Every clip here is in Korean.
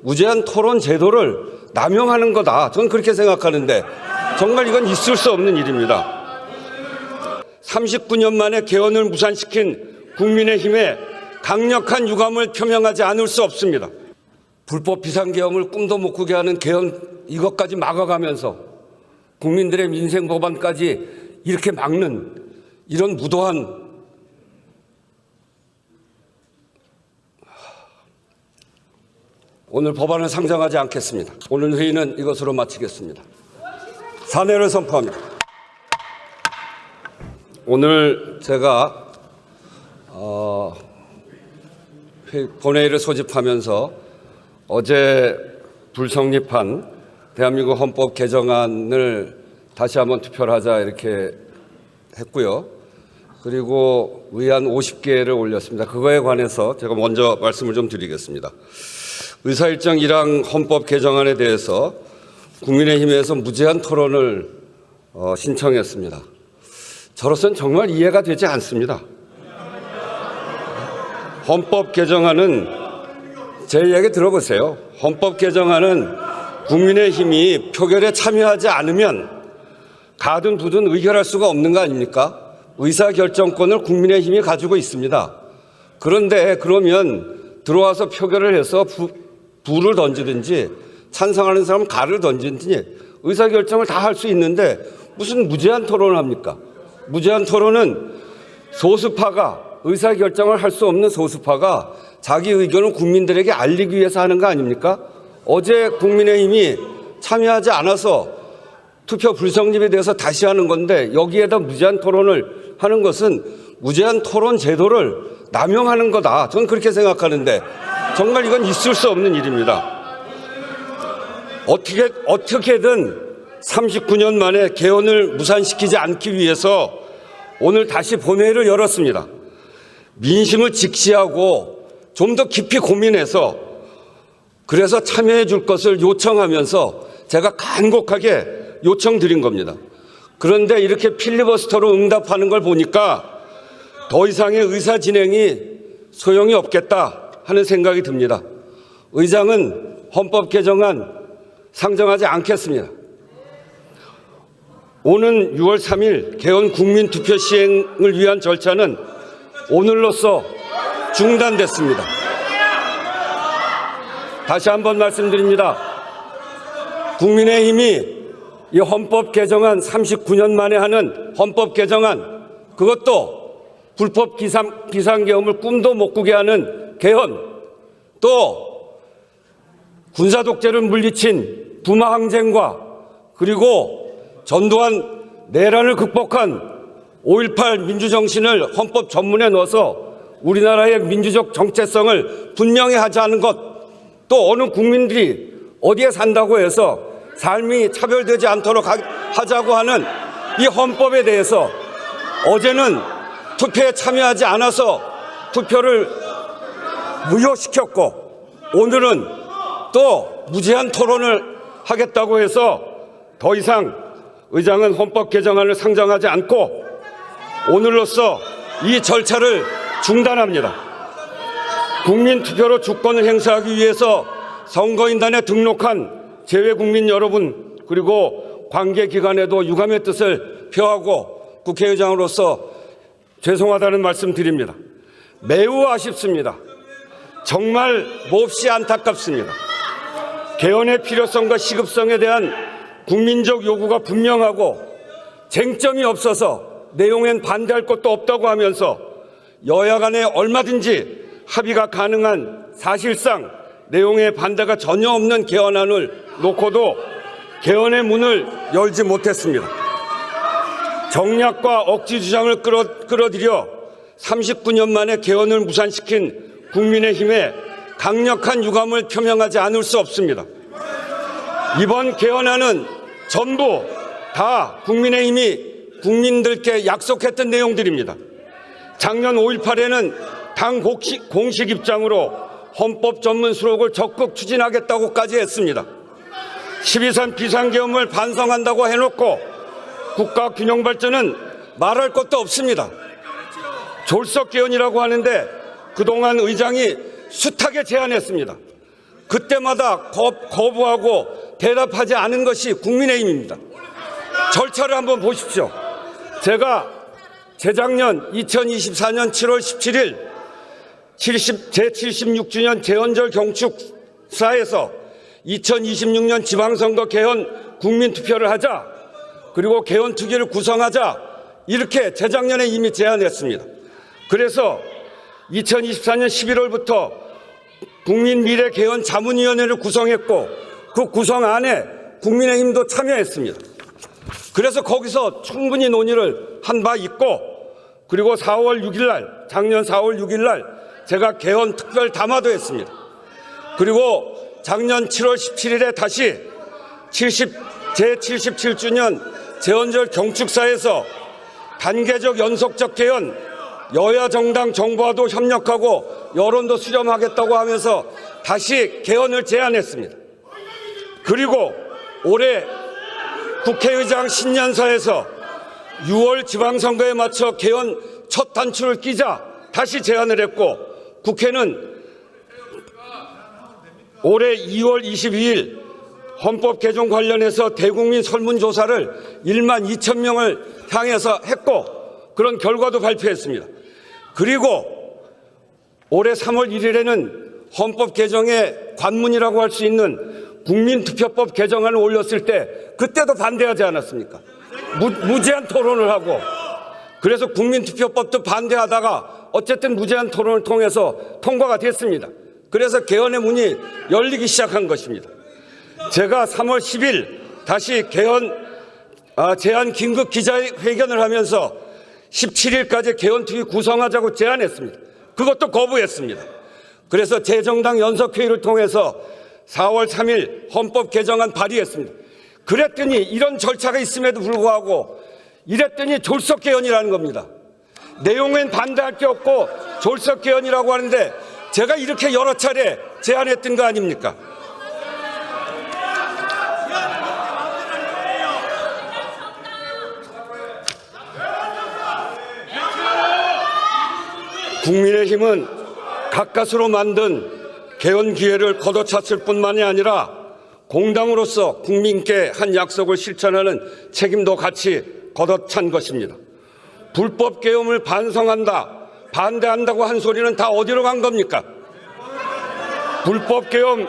무제한 토론 제도를 남용하는 거다. 저는 그렇게 생각하는데 정말 이건 있을 수 없는 일입니다. 39년 만에 개헌을 무산시킨 국민의힘에 강력한 유감을 표명하지 않을 수 없습니다. 불법 비상계엄을 꿈도 못 꾸게 하는 개헌 이것까지 막아가면서 국민들의 민생 법안까지 이렇게 막는 이런 무도한 오늘 법안을 상정하지 않겠습니다. 오늘 회의는 이것으로 마치겠습니다. 산회를 선포합니다. 오늘 제가 본회의를 소집하면서 어제 불성립한 대한민국 헌법 개정안을 다시 한번 투표를 하자 이렇게 했고요. 그리고 의안 50개를 올렸습니다. 그거에 관해서 제가 먼저 말씀을 좀 드리겠습니다. 의사일정 1항 헌법 개정안에 대해서 국민의힘에서 무제한 토론을 신청했습니다. 저로서는 정말 이해가 되지 않습니다. 헌법 개정안은 제 이야기 들어보세요. 헌법 개정안은 국민의힘이 표결에 참여하지 않으면 가든 부든 의결할 수가 없는 거 아닙니까? 의사결정권을 국민의힘이 가지고 있습니다. 그런데 그러면 들어와서 표결을 해서 불을 던지든지 찬성하는 사람은 가를 던지든지 의사결정을 다 할 수 있는데 무슨 무제한 토론을 합니까? 무제한 토론은 소수파가 의사결정을 할 수 없는 소수파가 자기 의견을 국민들에게 알리기 위해서 하는 거 아닙니까? 어제 국민의힘이 참여하지 않아서 투표 불성립에 대해서 다시 하는 건데 여기에다 무제한 토론을 하는 것은 무제한 토론 제도를 남용하는 거다. 저는 그렇게 생각하는데 정말 이건 있을 수 없는 일입니다. 어떻게든 39년 만에 개헌을 무산시키지 않기 위해서 오늘 다시 본회의를 열었습니다. 민심을 직시하고 좀 더 깊이 고민해서 그래서 참여해 줄 것을 요청하면서 제가 간곡하게 요청드린 겁니다. 그런데 이렇게 필리버스터로 응답하는 걸 보니까 더 이상의 의사 진행이 소용이 없겠다 하는 생각이 듭니다. 의장은 헌법 개정안 상정하지 않겠습니다. 오는 6월 3일 개헌 국민투표 시행을 위한 절차는 오늘로써 중단됐습니다. 다시 한번 말씀드립니다. 국민의힘이 이 헌법 개정안 39년 만에 하는 헌법 개정안 그것도 불법 비상계엄을 꿈도 못 꾸게 하는 개헌 또 군사 독재를 물리친 부마 항쟁과 그리고 전두환 내란을 극복한 5.18 민주정신을 헌법 전문에 넣어서 우리나라의 민주적 정체성을 분명히 하자는 것 또 어느 국민들이 어디에 산다고 해서 삶이 차별되지 않도록 하자고 하는 이 헌법에 대해서 어제는 투표에 참여하지 않아서 투표를 무효시켰고 오늘은 또 무제한 토론을 하겠다고 해서 더 이상 의장은 헌법 개정안을 상정하지 않고 오늘로써 이 절차를 중단합니다. 국민투표로 주권을 행사하기 위해서 선거인단에 등록한 재외국민 여러분 그리고 관계기관에도 유감의 뜻을 표하고 국회의장으로서 죄송하다는 말씀 드립니다. 매우 아쉽습니다. 정말 몹시 안타깝습니다. 개헌의 필요성과 시급성에 대한 국민적 요구가 분명하고 쟁점이 없어서 내용엔 반대할 것도 없다고 하면서 여야 간에 얼마든지 합의가 가능한 사실상 내용에 반대가 전혀 없는 개헌안을 놓고도 개헌의 문을 열지 못했습니다. 정략과 억지 주장을 끌어들여 39년 만에 개헌을 무산시킨 국민의힘에 강력한 유감을 표명하지 않을 수 없습니다. 이번 개헌안은 전부 다 국민의힘이 국민들께 약속했던 내용들입니다. 작년 5.18에는 당 공식 입장으로 헌법 전문 수록을 적극 추진하겠다고까지 했습니다. 12.3 비상계엄을 반성한다고 해놓고 국가 균형 발전은 말할 것도 없습니다. 졸속 개헌이라고 하는데 그동안 의장이 숱하게 제안했습니다. 그때마다 거부하고 대답하지 않은 것이 국민의힘입니다. 절차를 한번 보십시오. 제가 재작년 2024년 7월 17일 제76주년 재헌절 경축사에서 2026년 지방선거 개헌 국민투표를 하자, 그리고 개헌특위를 구성하자, 이렇게 재작년에 이미 제안했습니다. 그래서 2024년 11월부터 국민미래개헌자문위원회를 구성했고, 그 구성안에 국민의힘도 참여했습니다. 그래서 거기서 충분히 논의를 한 바 있고, 그리고 4월 6일 날, 작년 4월 6일 날 제가 개헌 특별 담화도 했습니다. 그리고 작년 7월 17일에 다시 제77주년 재헌절 경축사에서 단계적 연속적 개헌, 여야 정당 정부와도 협력하고 여론도 수렴하겠다고 하면서 다시 개헌을 제안했습니다. 그리고 올해 국회의장 신년사에서 6월 지방선거에 맞춰 개헌 첫 단추를 끼자 다시 제안을 했고, 국회는 올해 2월 22일 헌법 개정 관련해서 대국민 설문조사를 1만 2천 명을 향해서 했고, 그런 결과도 발표했습니다. 그리고 올해 3월 1일에는 헌법 개정의 관문이라고 할 수 있는 국민투표법 개정안을 올렸을 때 그때도 반대하지 않았습니까? 무제한 토론을 하고, 그래서 국민투표법도 반대하다가 어쨌든 무제한 토론을 통해서 통과가 됐습니다. 그래서 개헌의 문이 열리기 시작한 것입니다. 제가 3월 10일 다시 개헌 제안 긴급 기자회견을 하면서 17일까지 개헌특위 구성하자고 제안했습니다. 그것도 거부했습니다. 그래서 재정당 연석회의를 통해서 4월 3일 헌법 개정안 발의했습니다. 그랬더니 이런 절차가 있음에도 불구하고 이랬더니 졸속 개헌이라는 겁니다. 내용엔 반대할 게 없고 졸속 개헌이라고 하는데, 제가 이렇게 여러 차례 제안했던 거 아닙니까? 국민의힘은 가까스로 만든 개헌 기회를 걷어찼을 뿐만이 아니라 공당으로서 국민께 한 약속을 실천하는 책임도 같이 걷어찬 것입니다. 불법 개헌을 반성한다, 반대한다고 한 소리는 다 어디로 간 겁니까? 불법 개헌을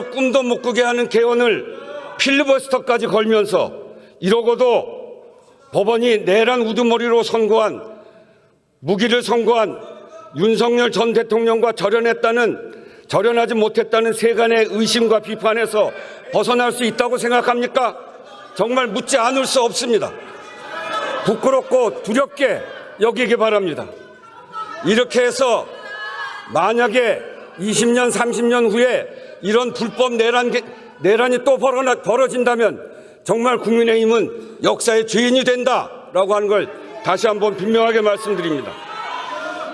꿈도 못 꾸게 하는 개헌을 필리버스터까지 걸면서, 이러고도 법원이 내란 우두머리로 무기를 선고한 윤석열 전 대통령과 절연하지 못했다는 세간의 의심과 비판에서 벗어날 수 있다고 생각합니까? 정말 묻지 않을 수 없습니다. 부끄럽고 두렵게 여기기 바랍니다. 이렇게 해서 만약에 20년, 30년 후에 이런 불법 내란이 또 벌어진다면 정말 국민의힘은 역사의 죄인이 된다라고 하는 걸 다시 한번 분명하게 말씀드립니다.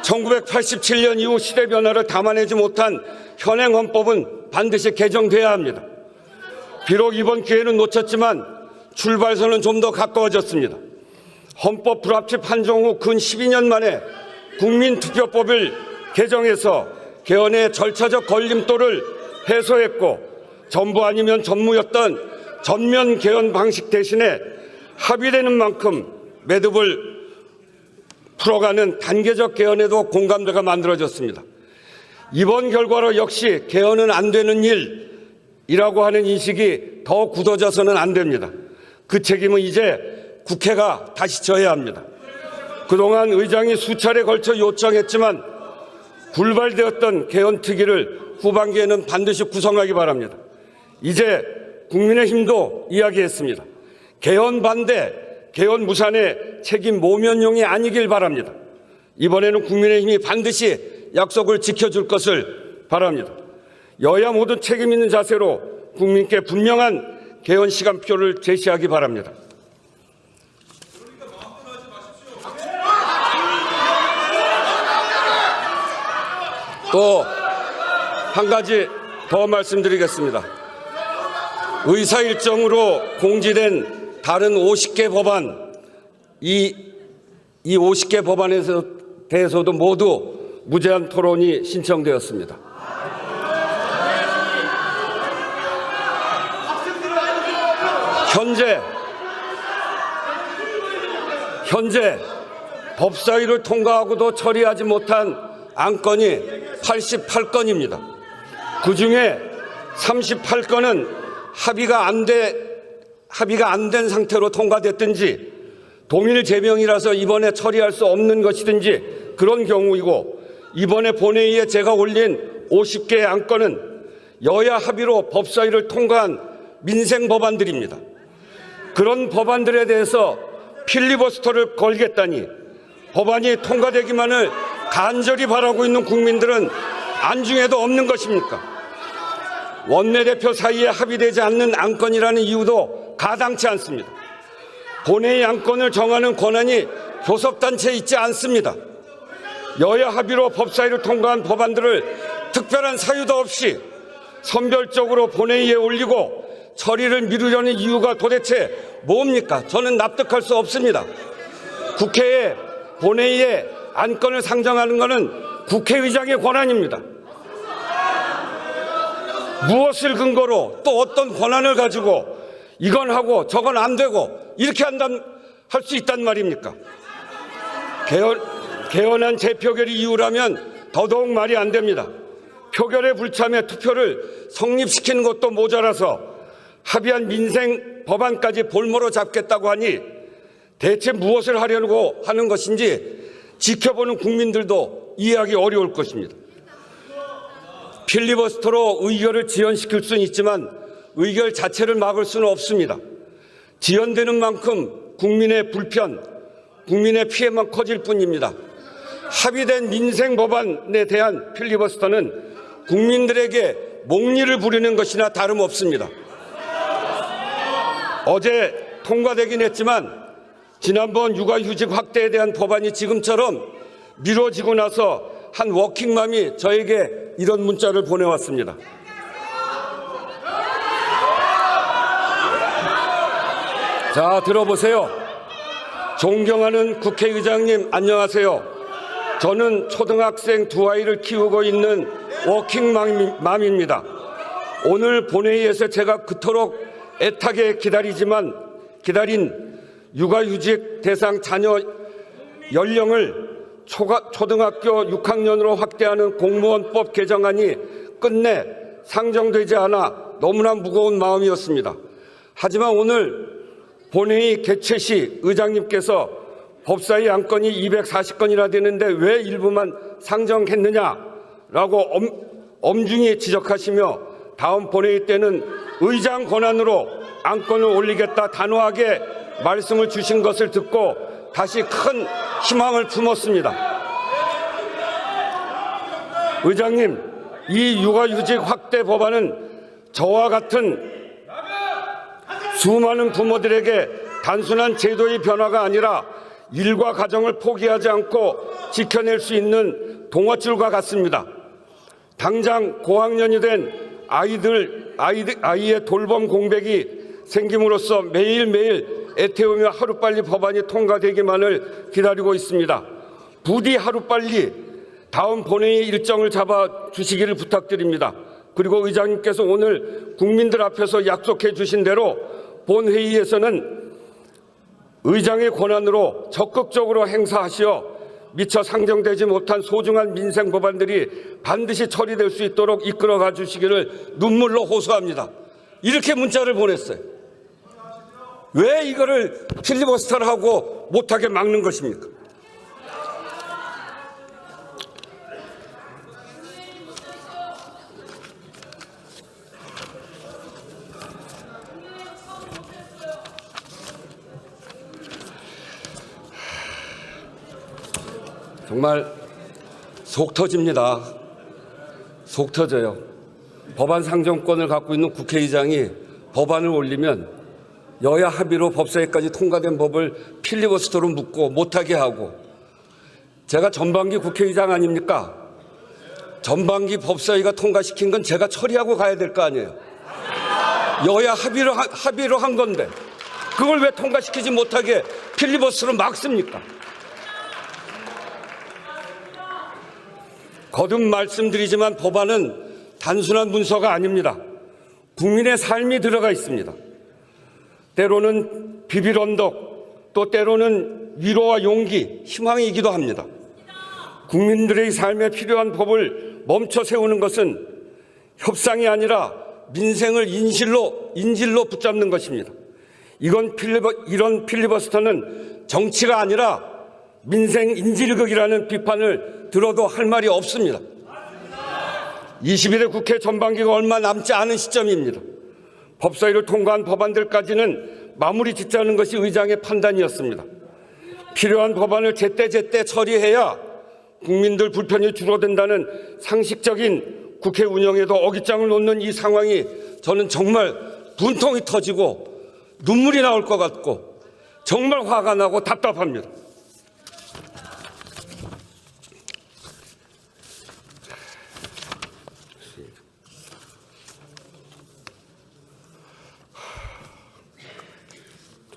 1987년 이후 시대 변화를 담아내지 못한 현행 헌법은 반드시 개정돼야 합니다. 비록 이번 기회는 놓쳤지만 출발선은 좀 더 가까워졌습니다. 헌법 불합치 판정 후 근 12년 만에 국민투표법을 개정해서 개헌의 절차적 걸림돌을 해소했고, 전부 아니면 전무였던 전면 개헌 방식 대신에 합의되는 만큼 매듭을 풀어가는 단계적 개헌에도 공감대가 만들어졌습니다. 이번 결과로 역시 개헌은 안 되는 일이라고 하는 인식이 더 굳어져서는 안 됩니다. 그 책임은 이제 국회가 다시 져야 합니다. 그동안 의장이 수차례 걸쳐 요청했지만 불발되었던 개헌특위를 후반기에는 반드시 구성하기 바랍니다. 이제 국민의힘도 이야기했습니다. 개헌 반대, 개헌 무산의 책임 모면용이 아니길 바랍니다. 이번에는 국민의힘이 반드시 약속을 지켜줄 것을 바랍니다. 여야 모두 책임 있는 자세로 국민께 분명한 개헌 시간표를 제시하기 바랍니다. 또 한 가지 더 말씀드리겠습니다. 의사일정으로 공지된 다른 50개 법안, 이 50개 법안에 대해서도 모두 무제한 토론이 신청되었습니다. 현재 법사위를 통과하고도 처리하지 못한 안건이 88건입니다. 그중에 38건은 합의가 안 된 상태로 통과됐든지 동일 제명이라서 이번에 처리할 수 없는 것이든지 그런 경우이고, 이번에 본회의에 제가 올린 50개의 안건은 여야 합의로 법사위를 통과한 민생 법안들입니다. 그런 법안들에 대해서 필리버스터를 걸겠다니 법안이 통과되기만을 간절히 바라고 있는 국민들은 안중에도 없는 것입니까? 원내대표 사이에 합의되지 않는 안건이라는 이유도 가당치 않습니다. 본회의 안건을 정하는 권한이 교섭단체에 있지 않습니다. 여야 합의로 법사위를 통과한 법안들을 특별한 사유도 없이 선별적으로 본회의에 올리고 처리를 미루려는 이유가 도대체 뭡니까? 저는 납득할 수 없습니다. 국회에 본회의에 안건을 상정하는 것은 국회의장의 권한입니다. 무엇을 근거로 또 어떤 권한을 가지고 이건 하고 저건 안 되고 이렇게 할 수 있단 말입니까? 개헌안 재표결이 이유라면 더더욱 말이 안 됩니다. 표결에 불참해 투표를 성립시키는 것도 모자라서 합의한 민생 법안까지 볼모로 잡겠다고 하니 대체 무엇을 하려고 하는 것인지 지켜보는 국민들도 이해하기 어려울 것입니다. 필리버스터로 의결을 지연시킬 수는 있지만 의결 자체를 막을 수는 없습니다. 지연되는 만큼 국민의 불편, 국민의 피해만 커질 뿐입니다. 합의된 민생 법안에 대한 필리버스터는 국민들에게 목리를 부리는 것이나 다름없습니다. 어제 통과되긴 했지만 지난번 육아휴직 확대에 대한 법안이 지금처럼 미뤄지고 나서 한 워킹맘이 저에게 이런 문자를 보내왔습니다. 자, 들어보세요. 존경하는 국회의장님, 안녕하세요. 저는 초등학생 두 아이를 키우고 있는 워킹맘입니다. 오늘 본회의에서 제가 그토록 애타게 기다린 육아휴직 대상 자녀 연령을 초등학교 6학년으로 확대하는 공무원법 개정안이 끝내 상정되지 않아 너무나 무거운 마음이었습니다. 하지만 오늘 본회의 개최 시 의장님께서 법사위 안건이 240건이나 되는데 왜 일부만 상정했느냐라고 엄중히 지적하시며 다음 본회의 때는 의장 권한으로 안건을 올리겠다 단호하게 말씀을 주신 것을 듣고 다시 큰 희망을 품었습니다. 의장님, 이 육아휴직 확대 법안은 저와 같은 수많은 부모들에게 단순한 제도의 변화가 아니라 일과 가정을 포기하지 않고 지켜낼 수 있는 동아줄과 같습니다. 당장 고학년이 된 아이의 돌봄 공백이 생김으로써 매일매일 애태우며 하루빨리 법안이 통과되기만을 기다리고 있습니다. 부디 하루빨리 다음 본회의 일정을 잡아 주시기를 부탁드립니다. 그리고 의장님께서 오늘 국민들 앞에서 약속해 주신 대로 본회의에서는 의장의 권한으로 적극적으로 행사하시어 미처 상정되지 못한 소중한 민생 법안들이 반드시 처리될 수 있도록 이끌어가 주시기를 눈물로 호소합니다. 이렇게 문자를 보냈어요. 왜 이거를 필리버스터를 하고 못하게 막는 것입니까? 정말 속 터집니다. 속 터져요. 법안 상정권을 갖고 있는 국회의장이 법안을 올리면 여야 합의로 법사위까지 통과된 법을 필리버스터로 묶고 못하게 하고, 제가 전반기 국회의장 아닙니까? 전반기 법사위가 통과시킨 건 제가 처리하고 가야 될 거 아니에요. 여야 합의로 한 건데 그걸 왜 통과시키지 못하게 필리버스터로 막습니까? 거듭 말씀드리지만 법안은 단순한 문서가 아닙니다. 국민의 삶이 들어가 있습니다. 때로는 비빌 언덕, 또 때로는 위로와 용기, 희망이기도 합니다. 국민들의 삶에 필요한 법을 멈춰 세우는 것은 협상이 아니라 민생을 인질로 붙잡는 것입니다. 이런 필리버스터는 정치가 아니라 민생 인질극이라는 비판을 들어도 할 말이 없습니다. 22대 국회 전반기가 얼마 남지 않은 시점입니다. 법사위를 통과한 법안들까지는 마무리 짓자는 것이 의장의 판단이었습니다. 필요한 법안을 제때 처리해야 국민들 불편이 줄어든다는 상식적인 국회 운영에도 어깃장을 놓는 이 상황이 저는 정말 분통이 터지고 눈물이 나올 것 같고 정말 화가 나고 답답합니다.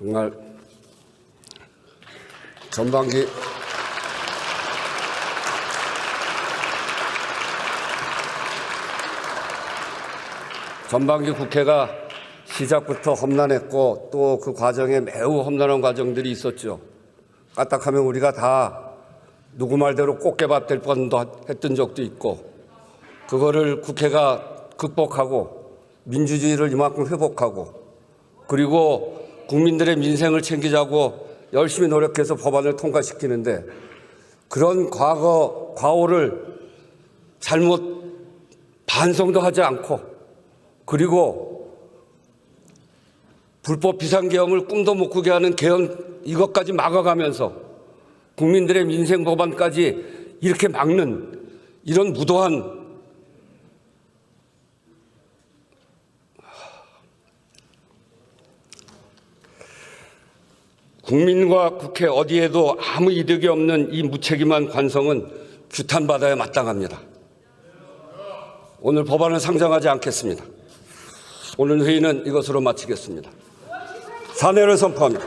정말 전반기 국회가 시작부터 험난했고 또 그 과정에 매우 험난한 과정들이 있었죠. 까딱하면 우리가 다 누구 말대로 꽃게밥 될 뻔도 했던 적도 있고 그거를 국회가 극복하고 민주주의를 이만큼 회복하고 그리고 국민들의 민생을 챙기자고 열심히 노력해서 법안을 통과시키는데 그런 과오를 잘못 반성도 하지 않고 그리고 불법 비상계엄을 꿈도 못 꾸게 하는 계엄 이것까지 막아가면서 국민들의 민생 법안까지 이렇게 막는 이런 무도한 국민과 국회 어디에도 아무 이득이 없는 이 무책임한 관성은 규탄받아야 마땅합니다. 오늘 법안을 상정하지 않겠습니다. 오늘 회의는 이것으로 마치겠습니다. 사내를 선포합니다.